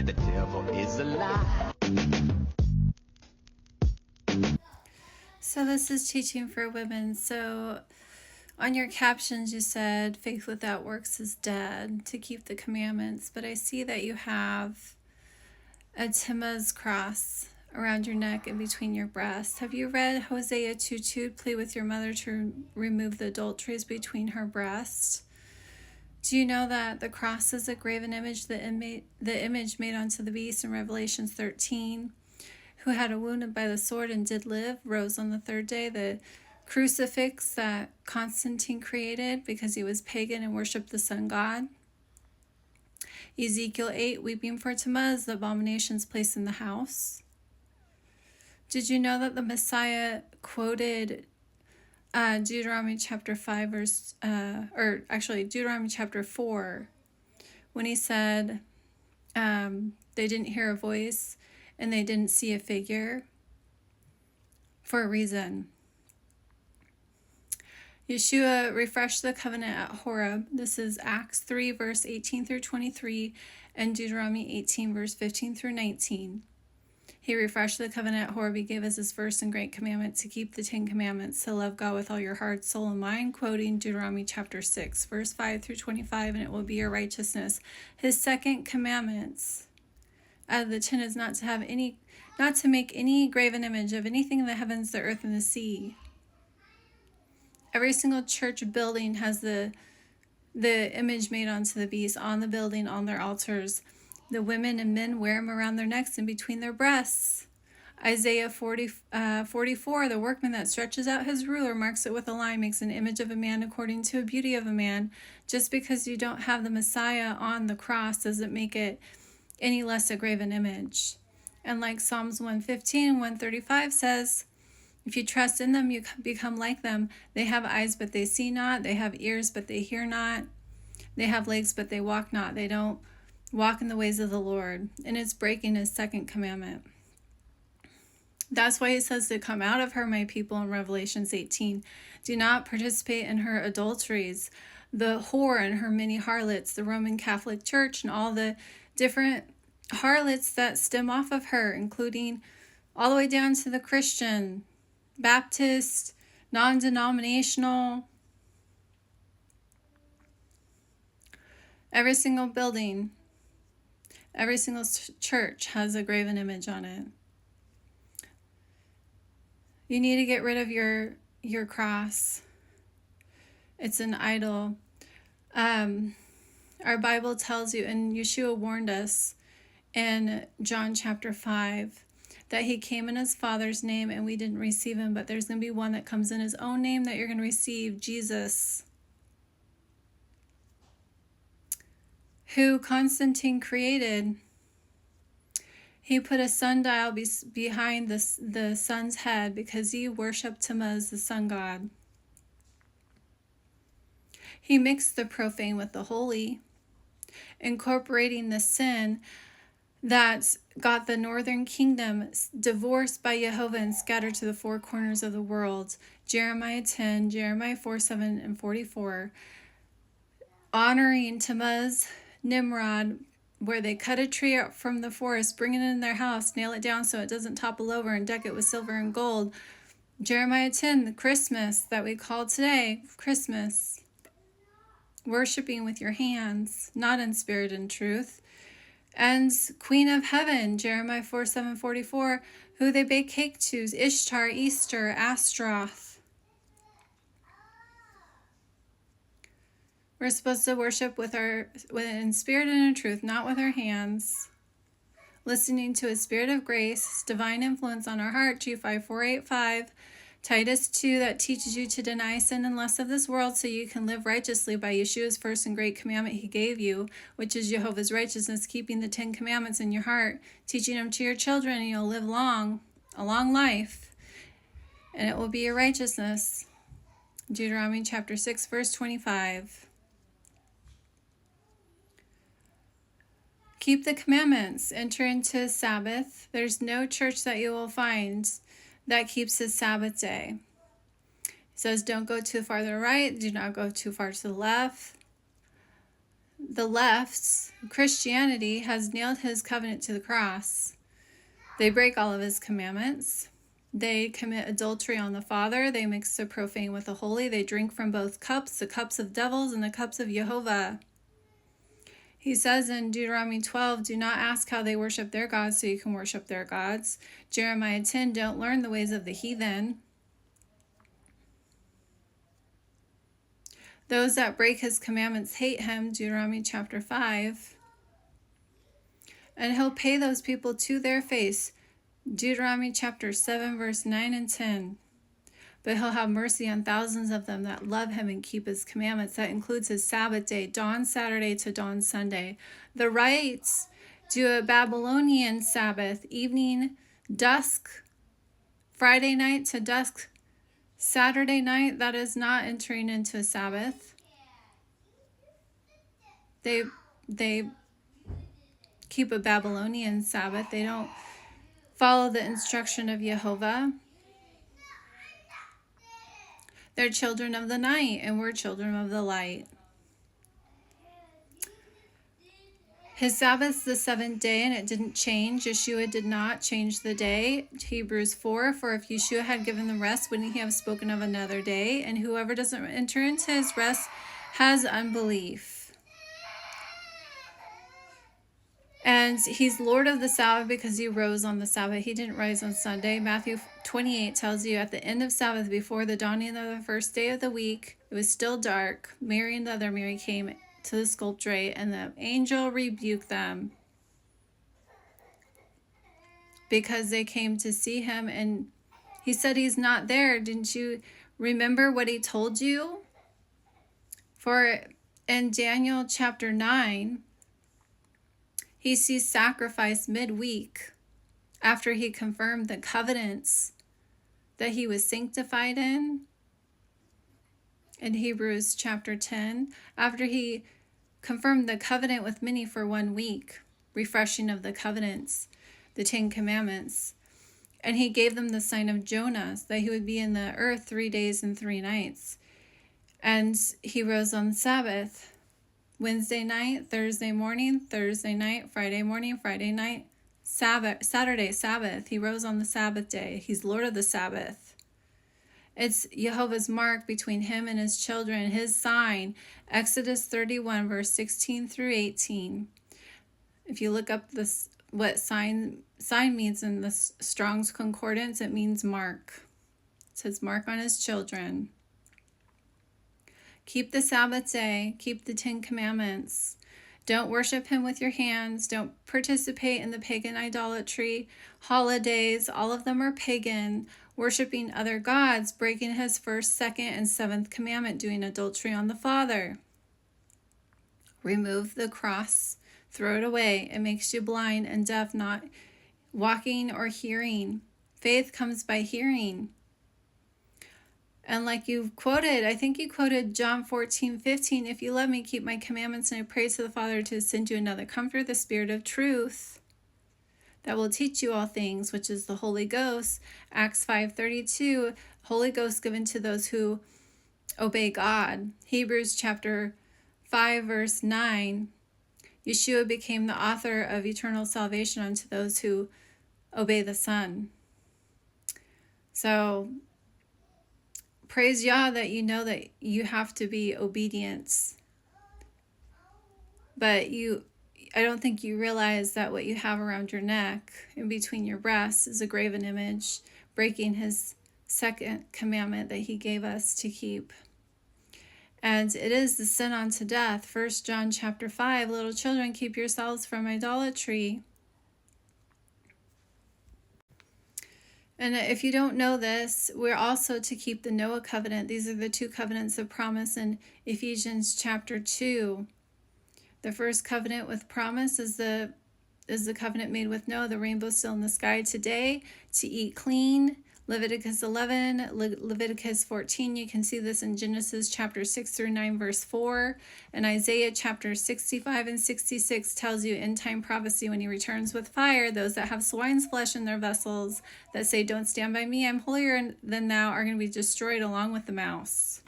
The devil is a lie. So this is teaching for women. So on your captions you said faith without works is dead, to keep the commandments. But I see that you have a Timmah's cross around your neck and between your breasts. Have you read Hosea 2:2? Plead with your mother to remove the adulteries between her breasts. Do you know that the cross is a graven image, the image made onto the beast in Revelation 13, who had a wounded by the sword and did live, rose on the third day? The crucifix that Constantine created because he was pagan and worshipped the sun god. Ezekiel 8, weeping for Tammuz, the abominations placed in the house. Did you know that the Messiah quoted Deuteronomy chapter 5 Deuteronomy chapter 4, when he said they didn't hear a voice and they didn't see a figure for a reason. Yeshua refreshed the covenant at Horeb. This is Acts 3 verse 18 through 23 and Deuteronomy 18 verse 15 through 19. He refreshed the covenant at Horeb. He gave us his first and great commandment to keep the 10 commandments, to love God with all your heart, soul, and mind, quoting Deuteronomy chapter 6, verse 5 through 25, and it will be your righteousness. His second commandments out of the 10 is not to make any graven image of anything in the heavens, the earth, and the sea. Every single church building has the image made onto the beast on the building, on their altars. The women and men wear them around their necks and between their breasts. Isaiah 44, the workman that stretches out his ruler, marks it with a line, makes an image of a man according to a beauty of a man. Just because you don't have the Messiah on the cross doesn't make it any less a graven image. And like Psalms 115 and 135 says, if you trust in them, you become like them. They have eyes, but they see not. They have ears, but they hear not. They have legs, but they walk not. They don't walk in the ways of the Lord. And it's breaking his second commandment. That's why he says to come out of her, my people, in Revelations 18. Do not participate in her adulteries. The whore and her many harlots, the Roman Catholic Church, and all the different harlots that stem off of her, including all the way down to the Christian, Baptist, non-denominational. Every single building, every single church has a graven image on it. You need to get rid of your cross. It's an idol. Our Bible tells you, and Yeshua warned us in John chapter 5, that he came in his Father's name and we didn't receive him, but there's going to be one that comes in his own name that you're going to receive, Jesus, who Constantine created. He put a sundial behind the sun's head because he worshipped Tammuz, the sun god. He mixed the profane with the holy, incorporating the sin that got the northern kingdom divorced by Jehovah and scattered to the four corners of the world. Jeremiah 10, Jeremiah 4, 7, and 44. Honoring Tammuz, Nimrod, where they cut a tree out from the forest, bring it in their house, nail it down so it doesn't topple over, and deck it with silver and gold. Jeremiah 10, the Christmas that we call today Christmas. Worshipping with your hands, not in spirit and truth. And Queen of Heaven, Jeremiah 4, 7, 44, who they bake cake to, Ishtar, Easter, Astaroth. We're supposed to worship in spirit and in truth, not with our hands. Listening to a spirit of grace, divine influence on our heart, G5485. Titus 2, that teaches you to deny sin and lust of this world so you can live righteously by Yeshua's first and great commandment he gave you, which is Jehovah's righteousness, keeping the 10 commandments in your heart, teaching them to your children, and you'll live a long life, and it will be your righteousness. Deuteronomy chapter 6, verse 25. Keep the commandments. Enter into his Sabbath. There's no church that you will find that keeps his Sabbath day. He says, don't go too far to the right. Do not go too far to the left. the left, Christianity, has nailed his covenant to the cross. They break all of his commandments. They commit adultery on the Father. They mix the profane with the holy. They drink from both cups, the cups of devils and the cups of Jehovah. He says in Deuteronomy 12, do not ask how they worship their gods so you can worship their gods. Jeremiah 10, don't learn the ways of the heathen. Those that break his commandments hate him, Deuteronomy chapter 5. And he'll pay those people to their face, Deuteronomy chapter 7, verse 9 and 10. But he'll have mercy on thousands of them that love him and keep his commandments. That includes his Sabbath day, dawn Saturday to dawn Sunday. The rites do a Babylonian Sabbath, evening, dusk, Friday night to dusk, Saturday night. That is not entering into a Sabbath. They keep a Babylonian Sabbath. They don't follow the instruction of Jehovah. They're children of the night, and we're children of the light. His Sabbath's the seventh day, and it didn't change. Yeshua did not change the day. Hebrews 4, for if Yeshua had given the rest, wouldn't he have spoken of another day? And whoever doesn't enter into his rest has unbelief. And he's Lord of the Sabbath because he rose on the Sabbath. He didn't rise on Sunday. Matthew 28 tells you at the end of Sabbath, before the dawning of the first day of the week, it was still dark. Mary and the other Mary came to the sculptrate, and the angel rebuked them because they came to see him. And he said he's not there. Didn't you remember what he told you? For in Daniel chapter 9, he sees sacrifice midweek after he confirmed the covenants that he was sanctified in. In Hebrews chapter 10, after he confirmed the covenant with many for 1 week, refreshing of the covenants, the 10 commandments. And he gave them the sign of Jonah, that he would be in the earth 3 days and 3 nights. And he rose on Sabbath. Wednesday night, Thursday morning, Thursday night, Friday morning, Friday night, Sabbath, Saturday, Sabbath. He rose on the Sabbath day. He's Lord of the Sabbath. It's Jehovah's mark between him and his children, his sign, Exodus 31, verse 16 through 18. If you look up this, what sign means in the Strong's Concordance, it means mark. It says mark on his children. Keep the Sabbath day. Keep the 10 commandments. Don't worship him with your hands. Don't participate in the pagan idolatry. Holidays, all of them are pagan. Worshiping other gods, breaking his first, second, and seventh commandment, doing adultery on the Father. Remove the cross. Throw it away. It makes you blind and deaf, not walking or hearing. Faith comes by hearing. And like you quoted, I think you quoted John 14:15, if you love me, keep my commandments, and I pray to the Father to send you another comforter, the Spirit of truth, that will teach you all things, which is the Holy Ghost. Acts 5:32, Holy Ghost given to those who obey God. Hebrews chapter 5, verse 9, Yeshua became the author of eternal salvation unto those who obey the Son. So praise Yah that you know that you have to be obedient. But I don't think you realize that what you have around your neck and between your breasts is a graven image, breaking his second commandment that he gave us to keep. And it is the sin unto death. 1 John chapter 5, little children, keep yourselves from idolatry. And if you don't know this, we're also to keep the Noah covenant. These are the 2 covenants of promise in Ephesians chapter 2. The first covenant with promise is the covenant made with Noah, the rainbow still in the sky today, to eat clean. Leviticus 11, Leviticus 14. You can see this in Genesis chapter 6 through 9, verse 4. And Isaiah chapter 65 and 66 tells you end time prophecy when he returns with fire. Those that have swine's flesh in their vessels that say, don't stand by me, I'm holier than thou, are going to be destroyed along with the mouse.